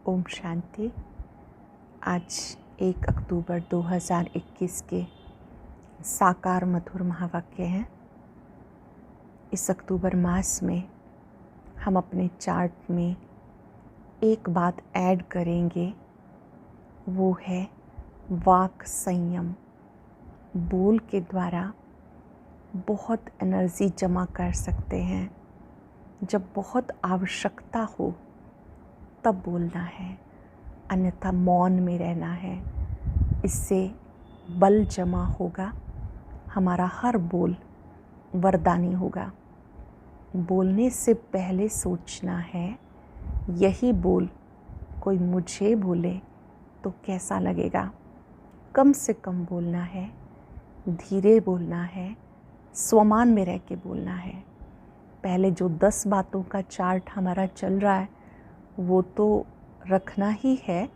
ओम शांति। आज 1 अक्टूबर 2021 के साकार मधुर महावाक्य हैं। इस अक्टूबर मास में हम अपने चार्ट में एक बात ऐड करेंगे, वो है वाक संयम। बोल के द्वारा बहुत एनर्जी जमा कर सकते हैं। जब बहुत आवश्यकता हो तब बोलना है, अन्यथा मौन में रहना है। इससे बल जमा होगा, हमारा हर बोल वरदानी होगा। बोलने से पहले सोचना है, यही बोल कोई मुझे बोले तो कैसा लगेगा। कम से कम बोलना है, धीरे बोलना है, स्वमान में रह के बोलना है। पहले जो 10 बातों का चार्ट हमारा चल रहा है वो तो रखना ही है।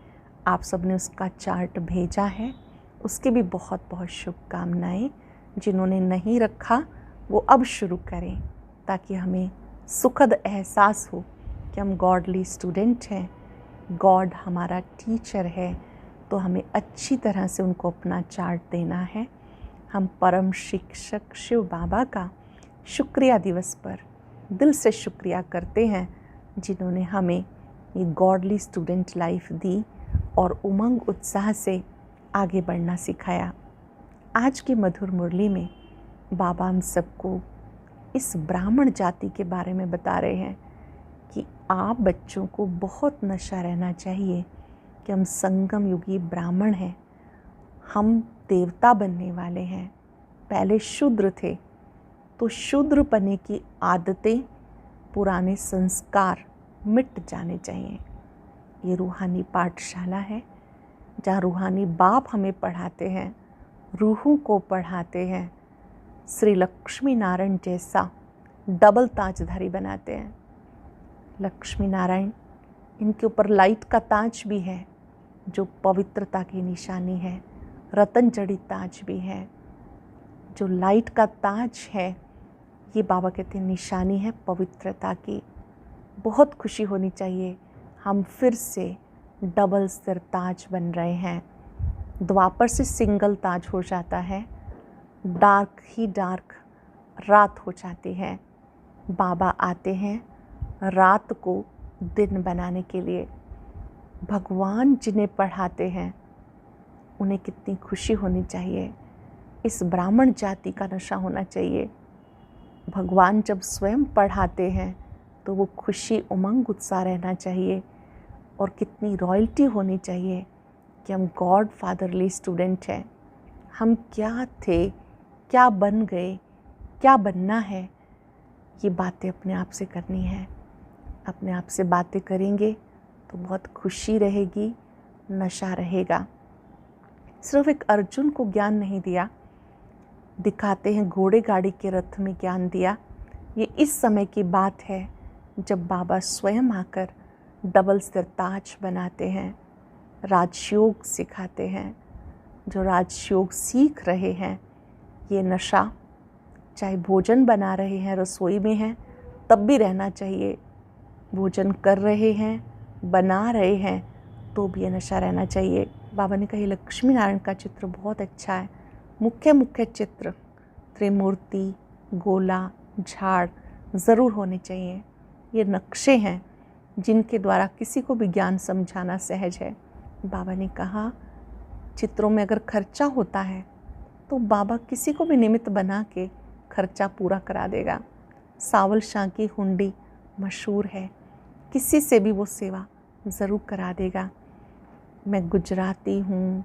आप सबने उसका चार्ट भेजा है, उसके भी बहुत बहुत शुभकामनाएं। जिन्होंने नहीं रखा वो अब शुरू करें, ताकि हमें सुखद एहसास हो कि हम गॉडली स्टूडेंट हैं, गॉड हमारा टीचर है, तो हमें अच्छी तरह से उनको अपना चार्ट देना है। हम परम शिक्षक शिव बाबा का शुक्रिया दिवस पर दिल से शुक्रिया करते हैं, जिन्होंने हमें ये गॉडली स्टूडेंट लाइफ दी और उमंग उत्साह से आगे बढ़ना सिखाया। आज की मधुर मुरली में बाबा हम सबको इस ब्राह्मण जाति के बारे में बता रहे हैं कि आप बच्चों को बहुत नशा रहना चाहिए कि हम संगम युगी ब्राह्मण हैं, हम देवता बनने वाले हैं। पहले शूद्र थे, तो शूद्र बनने की आदतें, पुराने संस्कार मिट जाने चाहिए। ये रूहानी पाठशाला है, जहाँ रूहानी बाप हमें पढ़ाते हैं, रूहों को पढ़ाते हैं, श्री लक्ष्मी नारायण जैसा डबल ताजधारी बनाते हैं। लक्ष्मी नारायण, इनके ऊपर लाइट का ताज भी है जो पवित्रता की निशानी है, रतन जड़ित ताज भी है। जो लाइट का ताज है ये बाबा कहते हैं निशानी है पवित्रता की। बहुत खुशी होनी चाहिए, हम फिर से डबल सिर ताज बन रहे हैं। द्वापर से सिंगल ताज हो जाता है, डार्क ही डार्क रात हो जाती है। बाबा आते हैं रात को दिन बनाने के लिए। भगवान जिन्हें पढ़ाते हैं उन्हें कितनी खुशी होनी चाहिए। इस ब्राह्मण जाति का नशा होना चाहिए। भगवान जब स्वयं पढ़ाते हैं तो वो खुशी उमंग उत्साह रहना चाहिए। और कितनी रॉयल्टी होनी चाहिए कि हम गॉड फादरली स्टूडेंट हैं। हम क्या थे, क्या बन गए, क्या बनना है, ये बातें अपने आप से करनी है। अपने आप से बातें करेंगे तो बहुत खुशी रहेगी, नशा रहेगा। सिर्फ एक अर्जुन को ज्ञान नहीं दिया, दिखाते हैं घोड़े गाड़ी के रथ में ज्ञान दिया। ये इस समय की बात है जब बाबा स्वयं आकर डबल सिर ताज बनाते हैं, राजयोग सिखाते हैं। जो राजयोग सीख रहे हैं, ये नशा चाहे भोजन बना रहे हैं, रसोई में हैं, तब भी रहना चाहिए। भोजन कर रहे हैं, बना रहे हैं, तो भी ये नशा रहना चाहिए। बाबा ने कहा लक्ष्मी नारायण का चित्र बहुत अच्छा है। मुख्य मुख्य चित्र त्रिमूर्ति, गोला, झाड़ ज़रूर होने चाहिए। ये नक्शे हैं जिनके द्वारा किसी को भी ज्ञान समझाना सहज है। बाबा ने कहा चित्रों में अगर खर्चा होता है तो बाबा किसी को भी निमित्त बना के खर्चा पूरा करा देगा। सावल शाह की हुंडी मशहूर है, किसी से भी वो सेवा ज़रूर करा देगा। मैं गुजराती हूँ,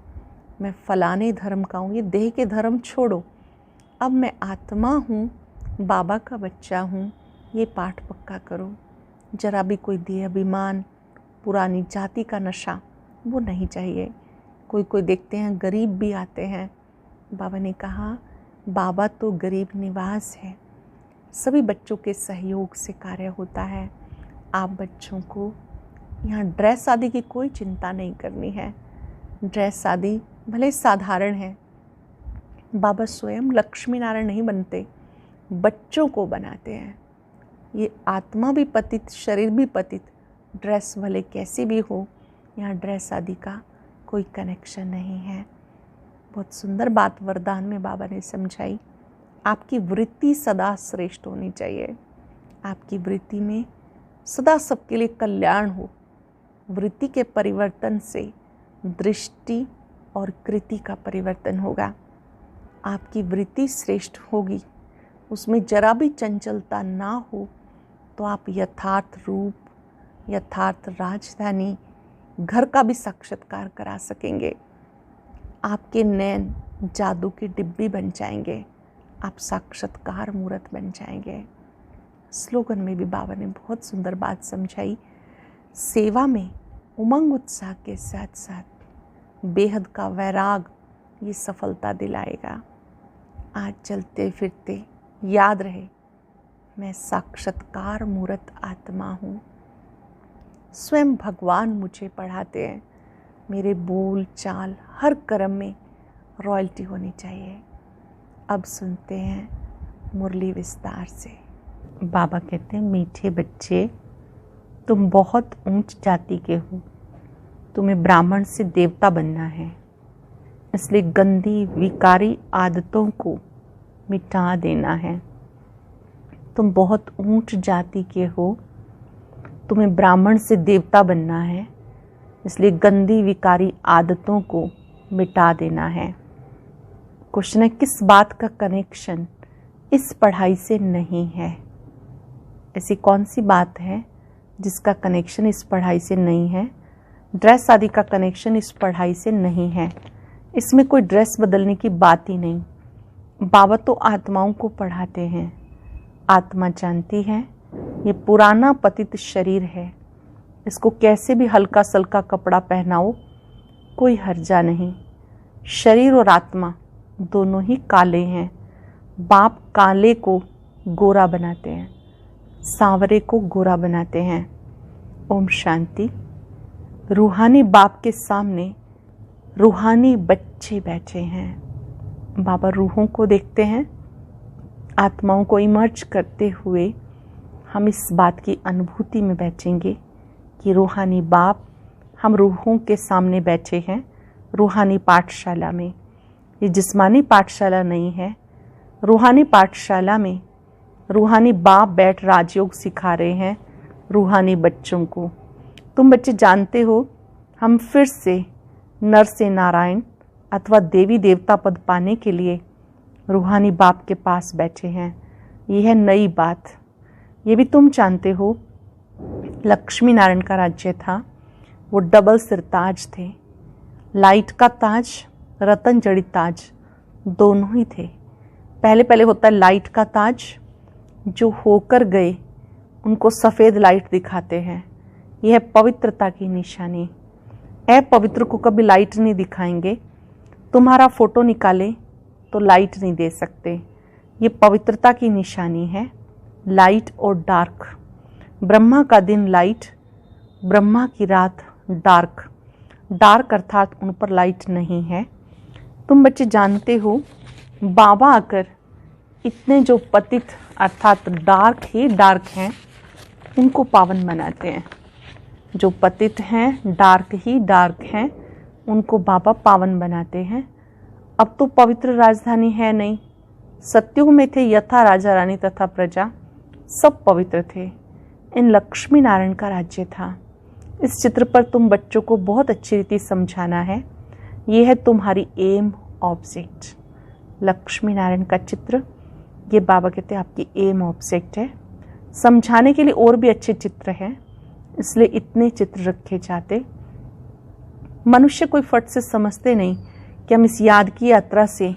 मैं फलाने धर्म का हूँ, ये देह के धर्म छोड़ो, अब मैं आत्मा हूँ, बाबा का बच्चा हूँ, ये पाठ पक्का करो। जरा भी कोई देह अभिमान, पुरानी जाति का नशा वो नहीं चाहिए। कोई देखते हैं गरीब भी आते हैं। बाबा ने कहा बाबा तो गरीब निवास है, सभी बच्चों के सहयोग से कार्य होता है। आप बच्चों को यहाँ ड्रेस आदि की कोई चिंता नहीं करनी है। ड्रेस आदि भले साधारण है, बाबा स्वयं लक्ष्मी नारायण नहीं बनते, बच्चों को बनाते हैं। ये आत्मा भी पतित, शरीर भी पतित, ड्रेस भले कैसी भी हो, यहाँ ड्रेस आदि का कोई कनेक्शन नहीं है। बहुत सुंदर बात वरदान में बाबा ने समझाई। आपकी वृत्ति सदा श्रेष्ठ होनी चाहिए। आपकी वृत्ति में सदा सबके लिए कल्याण हो। वृत्ति के परिवर्तन से दृष्टि और कृति का परिवर्तन होगा। आपकी वृत्ति श्रेष्ठ होगी, उसमें जरा भी चंचलता ना हो, तो आप यथार्थ रूप, यथार्थ राजधानी, घर का भी साक्षात्कार करा सकेंगे। आपके नैन जादू की डिब्बी बन जाएंगे। आप साक्षात्कार मूर्त बन जाएंगे। स्लोगन में भी बाबा ने बहुत सुंदर बात समझाई। सेवा में उमंग उत्साह के साथ साथ बेहद का वैराग ये सफलता दिलाएगा। आज चलते फिरते याद रहे, मैं साक्षात्कार मूर्त आत्मा हूँ। स्वयं भगवान मुझे पढ़ाते हैं। मेरे बोल चाल हर कर्म में रॉयल्टी होनी चाहिए। अब सुनते हैं मुरली विस्तार से। बाबा कहते हैं, मीठे बच्चे, तुम बहुत ऊंच जाति के हो। तुम्हें ब्राह्मण से देवता बनना है, इसलिए गंदी विकारी आदतों को मिटा देना है। तुम बहुत ऊंच जाति के हो, तुम्हें ब्राह्मण से देवता बनना है, इसलिए गंदी विकारी आदतों को मिटा देना है। क्वेश्चन है, किस बात का कनेक्शन इस पढ़ाई से नहीं है? ऐसी कौन सी बात है जिसका कनेक्शन इस पढ़ाई से नहीं है? ड्रेस आदि का कनेक्शन इस पढ़ाई से नहीं है। इसमें कोई ड्रेस बदलने की बात ही नहीं। बाबा तो आत्माओं को पढ़ाते हैं। आत्मा जानती है ये पुराना पतित शरीर है, इसको कैसे भी हल्का सल्का कपड़ा पहनाओ कोई हर्जा नहीं। शरीर और आत्मा दोनों ही काले हैं। बाप काले को गोरा बनाते हैं, सांवरे को गोरा बनाते हैं। ओम शांति। रूहानी बाप के सामने रूहानी बच्चे बैठे हैं। बाबा रूहों को देखते हैं। आत्माओं को इमर्ज करते हुए हम इस बात की अनुभूति में बैठेंगे कि रूहानी बाप हम रूहों के सामने बैठे हैं रूहानी पाठशाला में। ये जिस्मानी पाठशाला नहीं है। रूहानी पाठशाला में रूहानी बाप बैठ राजयोग सिखा रहे हैं रूहानी बच्चों को। तुम बच्चे जानते हो, हम फिर से नर से नारायण अथवा देवी देवता पद पाने के लिए रूहानी बाप के पास बैठे हैं। यह है नई बात। ये भी तुम जानते हो, लक्ष्मी नारायण का राज्य था, वो डबल सिरताज थे। लाइट का ताज, रतन जड़ित ताज दोनों ही थे। पहले होता है लाइट का ताज, जो होकर गए उनको सफ़ेद लाइट दिखाते हैं। यह है पवित्रता की निशानी। अपवित्र को कभी लाइट नहीं दिखाएंगे। तुम्हारा फोटो निकाले तो लाइट नहीं दे सकते। ये पवित्रता की निशानी है, लाइट और डार्क। ब्रह्मा का दिन लाइट, ब्रह्मा की रात डार्क। डार्क अर्थात उन पर लाइट नहीं है। तुम बच्चे जानते हो, बाबा आकर इतने जो पतित अर्थात डार्क ही डार्क हैं उनको पावन बनाते हैं। जो पतित हैं, डार्क ही डार्क हैं, उनको बाबा पावन बनाते हैं। अब तो पवित्र राजधानी है नहीं। सत्युग में थे यथा राजा रानी तथा प्रजा, सब पवित्र थे। इन लक्ष्मी नारायण का राज्य था। इस चित्र पर तुम बच्चों को बहुत अच्छी रीति समझाना है। यह है तुम्हारी एम ऑब्जेक्ट। लक्ष्मी नारायण का चित्र, ये बाबा कहते हैं आपकी एम ऑब्जेक्ट है। समझाने के लिए और भी अच्छे चित्र हैं, इसलिए इतने चित्र रखे जाते। मनुष्य कोई फट से समझते नहीं कि हम इस याद की यात्रा से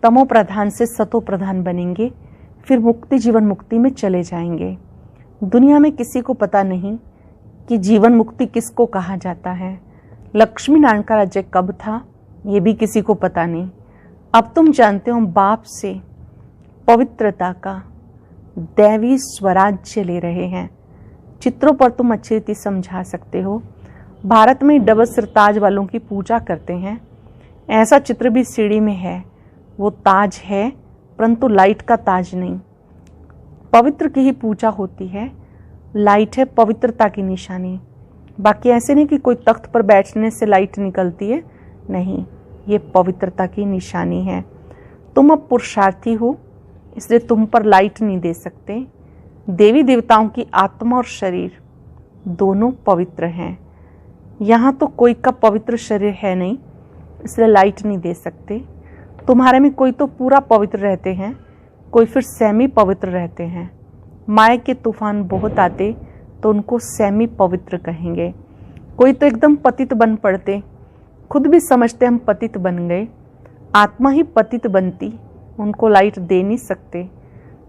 तमो प्रधान से सतो प्रधान बनेंगे, फिर मुक्ति जीवन मुक्ति में चले जाएंगे। दुनिया में किसी को पता नहीं कि जीवन मुक्ति किसको कहा जाता है। लक्ष्मी नारायण का राज्य कब था, ये भी किसी को पता नहीं। अब तुम जानते हो, हम बाप से पवित्रता का दैवी स्वराज्य ले रहे हैं। चित्रों पर तुम अच्छी रीति समझा सकते हो। भारत में डबल सिरताज वालों की पूजा करते हैं। ऐसा चित्र भी सीढ़ी में है। वो ताज है, परंतु लाइट का ताज नहीं। पवित्र की ही पूजा होती है। लाइट है पवित्रता की निशानी। बाकी ऐसे नहीं कि कोई तख्त पर बैठने से लाइट निकलती है, नहीं, ये पवित्रता की निशानी है। तुम अब पुरुषार्थी हो, इसलिए तुम पर लाइट नहीं दे सकते। देवी देवताओं की आत्मा और शरीर दोनों पवित्र हैं। यहाँ तो कोई का पवित्र शरीर है नहीं, इसलिए लाइट नहीं दे सकते। तुम्हारे में कोई तो पूरा पवित्र रहते हैं, कोई फिर सेमी पवित्र रहते हैं। माया के तूफान बहुत आते तो उनको सेमी पवित्र कहेंगे। कोई तो एकदम पतित बन पड़ते, खुद भी समझते हम पतित बन गए, आत्मा ही पतित बनती, उनको लाइट दे नहीं सकते।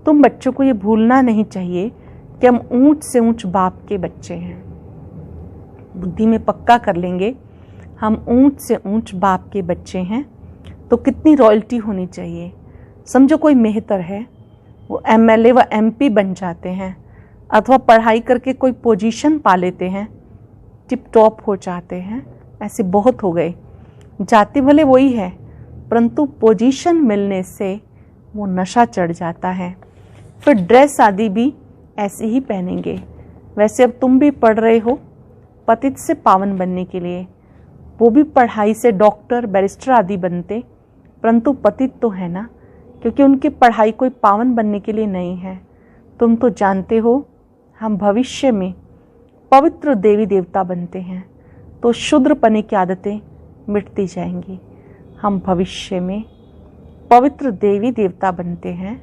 तुम बच्चों को ये भूलना नहीं चाहिए कि हम ऊंच से ऊंच बाप के बच्चे हैं। बुद्धि में पक्का कर लेंगे हम ऊंच से ऊंच बाप के बच्चे हैं, तो कितनी रॉयल्टी होनी चाहिए। समझो कोई मेहतर है, वो एमएलए व एमपी बन जाते हैं, अथवा पढ़ाई करके कोई पोजीशन पा लेते हैं, टिप टॉप हो जाते हैं। ऐसे बहुत हो गए। जाति भले वही है, परंतु पोजीशन मिलने से वो नशा चढ़ जाता है। फिर ड्रेस आदि भी ऐसे ही पहनेंगे। वैसे अब तुम भी पढ़ रहे हो पतित से पावन बनने के लिए, वो भी पढ़ाई से डॉक्टर बैरिस्टर आदि बनते, परंतु पतित तो है ना, क्योंकि उनकी पढ़ाई कोई पावन बनने के लिए नहीं है। तुम तो जानते हो हम भविष्य में पवित्र देवी देवता बनते हैं, तो शूद्रपने की आदतें मिटती जाएंगी। हम भविष्य में पवित्र देवी देवता बनते हैं,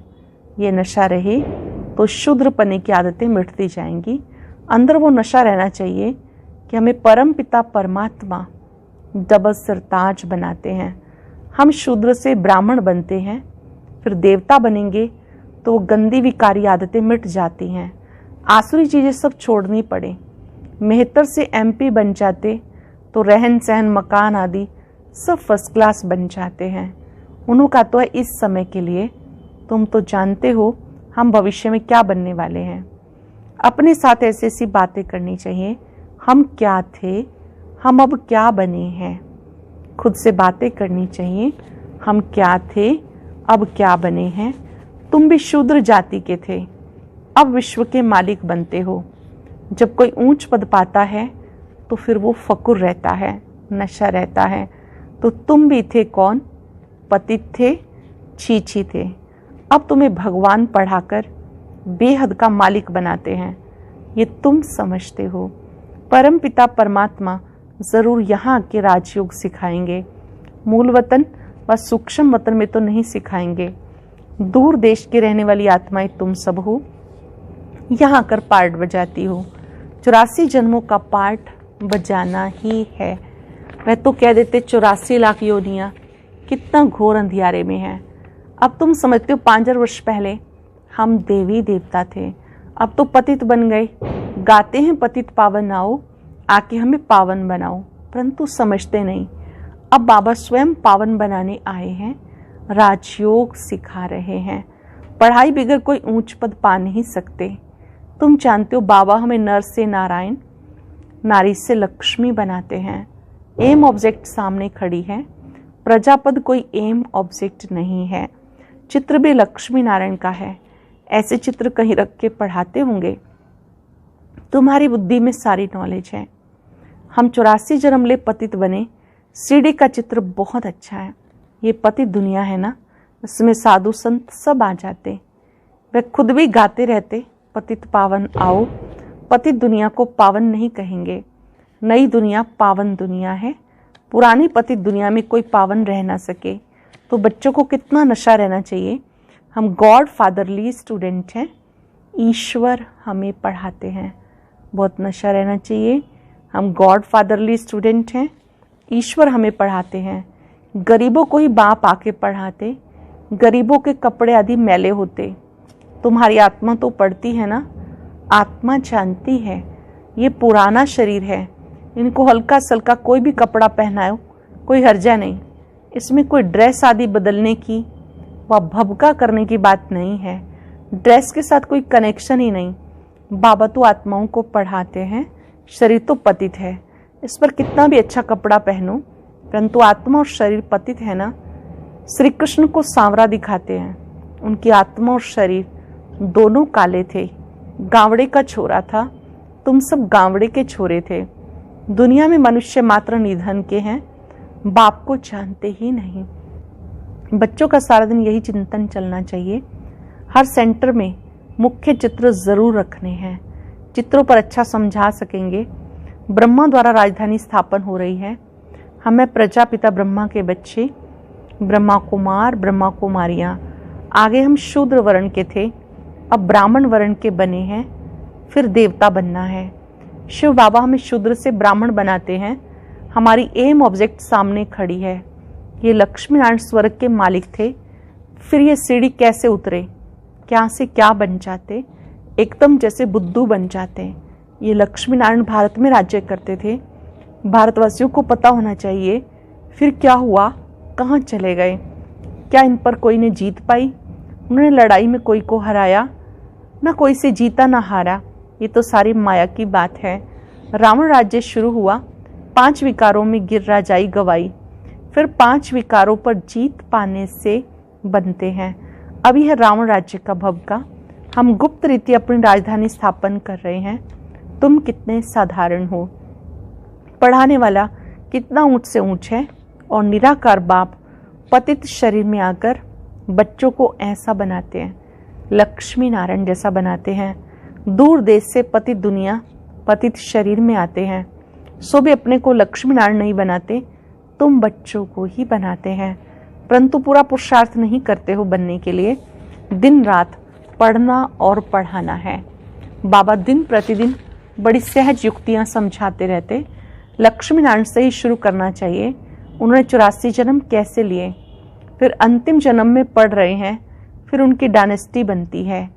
ये नशा रहे तो शूद्रपने की आदतें मिटती जाएंगी। अंदर वो नशा रहना चाहिए कि हमें परम पिता परमात्मा डबल सरताज बनाते हैं। हम शूद्र से ब्राह्मण बनते हैं, फिर देवता बनेंगे तो वो गंदी विकारी आदतें मिट जाती हैं, आसुरी चीज़ें सब छोड़नी पड़े। मेहतर से एमपी बन जाते तो रहन सहन मकान आदि सब फर्स्ट क्लास बन जाते हैं। उनका तो है इस समय के लिए, तुम तो जानते हो हम भविष्य में क्या बनने वाले हैं। अपने साथ ऐसी ऐसी बातें करनी चाहिए, हम क्या थे, हम अब क्या बने हैं। खुद से बातें करनी चाहिए, हम क्या थे, अब क्या बने हैं। तुम भी शूद्र जाति के थे, अब विश्व के मालिक बनते हो। जब कोई ऊंच पद पाता है तो फिर वो फकुर रहता है, नशा रहता है। तो तुम भी थे कौन? पतित थे, छीछी थे। अब तुम्हें भगवान पढ़ाकर बेहद का मालिक बनाते हैं, ये तुम समझते हो। परम पिता परमात्मा ज़रूर यहाँ के राजयोग सिखाएंगे, मूल वतन व सूक्ष्म वतन में तो नहीं सिखाएंगे। दूर देश की रहने वाली आत्माएं तुम सब हो, यहाँ कर पार्ट बजाती हो। 84 जन्मों का पार्ट बजाना ही है। वह तो कह देते 84 लाख योनियाँ कितना घोर अंधियारे में है। अब तुम समझते हो 5000 वर्ष पहले हम देवी देवता थे, अब तो पतित बन गए। गाते हैं पतित पावन आओ, आके हमें पावन बनाओ, परंतु समझते नहीं। अब बाबा स्वयं पावन बनाने आए हैं, राजयोग सिखा रहे हैं। पढ़ाई बगैर कोई ऊंच पद पा नहीं सकते। तुम जानते हो बाबा हमें नर से नारायण, नारी से लक्ष्मी बनाते हैं। एम ऑब्जेक्ट सामने खड़ी है, प्रजापद कोई एम ऑब्जेक्ट नहीं है। चित्र भी लक्ष्मी नारायण का है। ऐसे चित्र कहीं रख के पढ़ाते होंगे। तुम्हारी बुद्धि में सारी नॉलेज है। हम 84 जन्म ले पतित बने। सीढ़ी का चित्र बहुत अच्छा है। ये पतित दुनिया है ना, इसमें साधु संत सब आ जाते। वे खुद भी गाते रहते पतित पावन आओ। पतित दुनिया को पावन नहीं कहेंगे, नई दुनिया पावन दुनिया है। पुरानी पतित दुनिया में कोई पावन रह ना सके, तो बच्चों को कितना नशा रहना चाहिए। हम गॉड फादरली स्टूडेंट हैं, ईश्वर हमें पढ़ाते हैं। बहुत नशा रहना चाहिए। हम गॉड फादरली स्टूडेंट हैं, ईश्वर हमें पढ़ाते हैं। गरीबों को ही बाप आके पढ़ाते, गरीबों के कपड़े आदि मैले होते। तुम्हारी आत्मा तो पढ़ती है ना, आत्मा जानती है ये पुराना शरीर है, इनको हल्का सल्का कोई भी कपड़ा पहनाओ कोई हर्जा नहीं। इसमें कोई ड्रेस आदि बदलने की व भभका करने की बात नहीं है। ड्रेस के साथ कोई कनेक्शन ही नहीं। बाबा तो आत्माओं को पढ़ाते हैं, शरीर तो पतित है। इस पर कितना भी अच्छा कपड़ा पहनो, परंतु आत्मा और शरीर पतित है ना। श्री कृष्ण को सांवरा दिखाते हैं, उनकी आत्मा और शरीर दोनों काले थे। गावड़े का छोरा था, तुम सब गावड़े के छोरे थे। दुनिया में मनुष्य मात्र निधन के हैं, बाप को जानते ही नहीं। बच्चों का सारा दिन यही चिंतन चलना चाहिए। हर सेंटर में मुख्य चित्र जरूर रखने हैं, चित्रों पर अच्छा समझा सकेंगे। ब्रह्मा द्वारा राजधानी स्थापन हो रही है। हमें प्रजापिता ब्रह्मा के बच्चे, ब्रह्मा कुमार, ब्रह्मा कुमारियां, आगे हम शूद्र वर्ण के थे, अब ब्राह्मण वर्ण के बने हैं, फिर देवता बनना है। शिव बाबा हमें शूद्र से ब्राह्मण बनाते हैं। हमारी एम ऑब्जेक्ट सामने खड़ी है। ये लक्ष्मी नारायण स्वर्ग के मालिक थे, फिर ये सीढ़ी कैसे उतरे, क्या से क्या बन जाते, एकदम जैसे बुद्धू बन जाते। ये लक्ष्मी नारायण भारत में राज्य करते थे। भारतवासियों को पता होना चाहिए फिर क्या हुआ, कहाँ चले गए, क्या इन पर कोई ने जीत पाई। उन्होंने लड़ाई में कोई को हराया, ना कोई से जीता ना हारा। ये तो सारी माया की बात है। रावण राज्य शुरू हुआ, 5 विकारों में गिरिराजाई गवाई, फिर 5 विकारों पर जीत पाने से बनते हैं। अभी है रावण राज्य का भवका। हम गुप्त रीति अपनी राजधानी स्थापन कर रहे हैं। तुम कितने साधारण हो। पढ़ाने वाला कितना ऊंच से ऊंच है, और निराकार बाप पतित शरीर में आकर बच्चों को ऐसा बनाते हैं, लक्ष्मी नारायण जैसा बनाते हैं। दूर देश से पतित दुनिया पतित शरीर में आते हैं, सो भी अपने को लक्ष्मी नारायण नहीं बनाते, तुम बच्चों को ही बनाते हैं। परंतु पूरा पुरुषार्थ नहीं करते हो बनने के लिए। दिन रात पढ़ना और पढ़ाना है। बाबा दिन प्रतिदिन बड़ी सहज युक्तियां समझाते रहते। लक्ष्मी नारायण से ही शुरू करना चाहिए। उन्होंने 84 जन्म कैसे लिए, फिर अंतिम जन्म में पढ़ रहे हैं, फिर उनकी डायनेस्टी बनती है।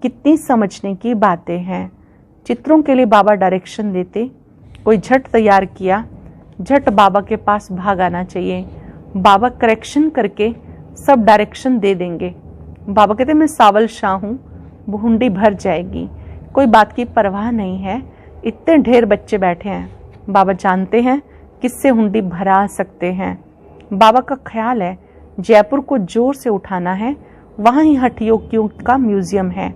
कितनी समझने की बातें हैं। चित्रों के लिए बाबा डायरेक्शन देते। कोई झट तैयार किया, झट बाबा के पास भाग आना चाहिए। बाबा करेक्शन करके सब डायरेक्शन दे देंगे। बाबा कहते मैं सावल शाह हूँ, वो हुंडी भर जाएगी, कोई बात की परवाह नहीं है। इतने ढेर बच्चे बैठे हैं, बाबा जानते हैं किससे हुंडी भरा सकते हैं। बाबा का ख्याल है जयपुर को जोर से उठाना है, वहाँ ही हठ योगियों का म्यूजियम है।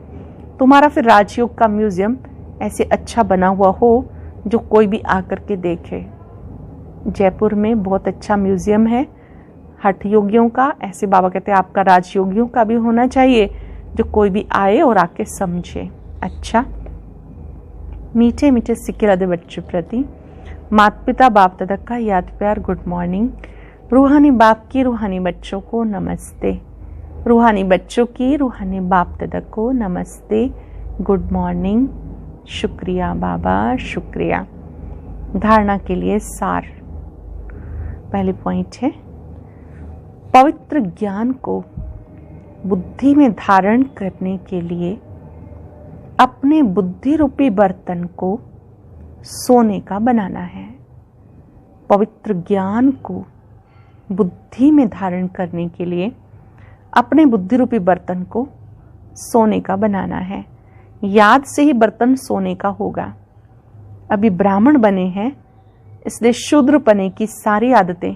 तुम्हारा फिर राजयोग का म्यूजियम ऐसे अच्छा बना हुआ हो जो कोई भी आकर के देखे। जयपुर में बहुत अच्छा म्यूजियम है हठ योगियों का। ऐसे बाबा कहते हैं आपका राजयोगियों का भी होना चाहिए, जो कोई भी आए और आके समझे। अच्छा, मीठे मीठे सिक्के लदे बच्चों प्रति माता पिता बाप दादा का याद प्यार गुड मॉर्निंग। रूहानी बाप की रूहानी बच्चों को नमस्ते। रूहानी बच्चों की रूहानी बाप दादा को नमस्ते, गुड मॉर्निंग। शुक्रिया बाबा, शुक्रिया। धारणा के लिए सार। पहले पॉइंट है, पवित्र ज्ञान को बुद्धि में धारण करने के लिए अपने बुद्धि रूपी बर्तन को सोने का बनाना है। पवित्र ज्ञान को बुद्धि में धारण करने के लिए अपने बुद्धि रूपी बर्तन को सोने का बनाना है। याद से ही बर्तन सोने का होगा। अभी ब्राह्मण बने हैं, इसलिए शूद्र पने की सारी आदतें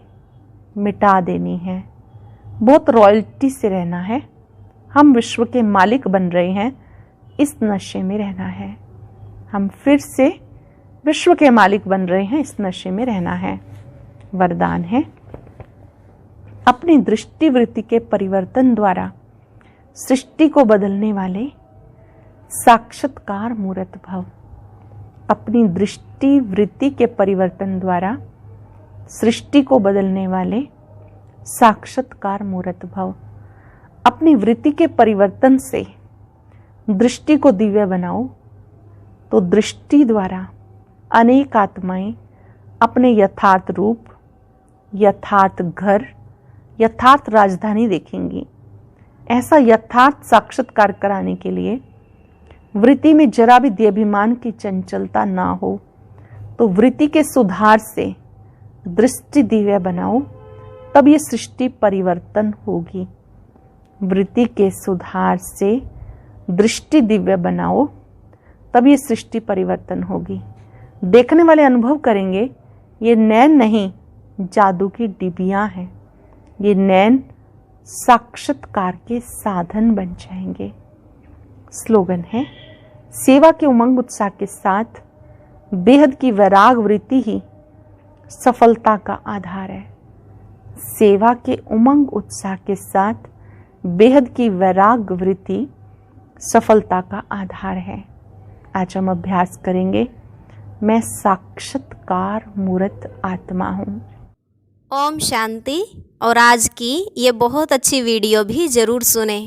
मिटा देनी है। बहुत रॉयल्टी से रहना है। हम विश्व के मालिक बन रहे हैं, इस नशे में रहना है। हम फिर से विश्व के मालिक बन रहे हैं, इस नशे में रहना है। वरदान है, अपनी दृष्टि वृत्ति के परिवर्तन द्वारा सृष्टि को बदलने वाले साक्षात्कार मूर्त भव। अपनी दृष्टि वृत्ति के परिवर्तन द्वारा सृष्टि को बदलने वाले साक्षात्कार मूर्त भव। अपनी वृत्ति के परिवर्तन से दृष्टि को दिव्य बनाओ, तो दृष्टि द्वारा अनेक आत्माएं अपने यथार्थ रूप, यथार्थ घर, यथार्थ राजधानी देखेंगी। ऐसा यथार्थ साक्षात्कार कराने के लिए वृत्ति में जरा भी देहाभिमान की चंचलता ना हो, तो वृत्ति के सुधार से दृष्टि दिव्य बनाओ, तब ये सृष्टि परिवर्तन होगी। वृत्ति के सुधार से दृष्टि दिव्य बनाओ, तब ये सृष्टि परिवर्तन होगी। देखने वाले अनुभव करेंगे ये नैन नहीं, जादू की डिबियां हैं। ये नैन साक्षात्कार के साधन बन जाएंगे। स्लोगन है, सेवा के उमंग उत्साह के साथ बेहद की वैराग वृत्ति ही सफलता का आधार है। सेवा के उमंग उत्साह के साथ बेहद की वैराग्य वृत्ति सफलता का आधार है। आज हम अभ्यास करेंगे, मैं साक्षात्कार मूर्त आत्मा हूँ। ओम शांति। और आज की ये बहुत अच्छी वीडियो भी ज़रूर सुने।